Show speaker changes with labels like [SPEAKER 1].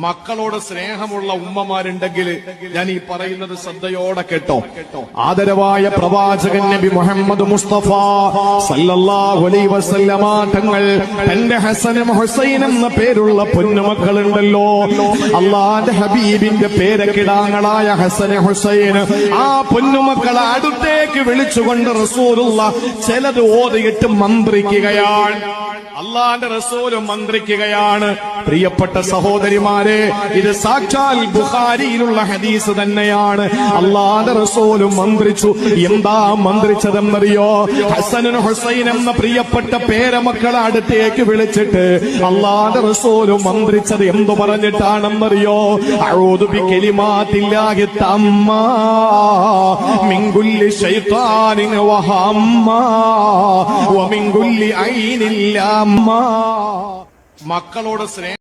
[SPEAKER 1] മക്കളോട് സ്നേഹമുള്ള ഉമ്മമാരുണ്ടെങ്കിൽ ഞാൻ ഈ പറയുന്നത് ശ്രദ്ധയോടെ കേട്ടോ. ആദരവായ പ്രവാചകൻ നബി മുഹമ്മദ് മുസ്തഫ സല്ലല്ലാഹു അലൈഹി വസല്ലമ തങ്ങൾ തന്റെ ഹസനും ഹുസൈൻ എന്ന പേരുള്ള പൊന്നുമക്കളുണ്ടല്ലോ, അള്ളാന്റെ ഹബീബിന്റെ പേരക്കിടാങ്ങളായ ഹസൻ ഹുസൈൻ, ആ പൊന്നുമക്കളെ അടുത്തേക്ക് വിളിച്ചുകൊണ്ട് റസൂലുള്ള ചിലത് ഓതിയിട്ട് മന്ത്രിക്കുകയാണ്. അള്ളാന്റെ റസൂല് മന്ത്രിക്കുകയാണ്. പ്രിയപ്പെട്ട സഹോദരിമാരെ, ഇത് സാക്ഷാൽ ബുഖാരിയിലുള്ള ഹദീസ് തന്നെയാണ്. അള്ളാന്റെ റസൂല് മന്ത്രിച്ചു. എന്താ മന്ത്രിച്ചതെന്നറിയോ? ഹസനും ഹുസൈൻ എന്ന പ്രിയപ്പെട്ട പേരമക്കളെ അടുത്തേക്ക് വിളിച്ചിട്ട് അള്ളാന്റെ റസൂല് മന്ത്രിച്ചത് എന്തു പറഞ്ഞിട്ടാണെന്നറിയോ? അഊദു ബികലിമാത്തില്ലാഹി തമ്മാ മിൻ കുല്ലി ശൈത്താനിൻ വഹമ്മാ വമിൻ കുല്ലി ഐനിൻ ലാമ്മാ. മക്കളോട് സ്നേഹം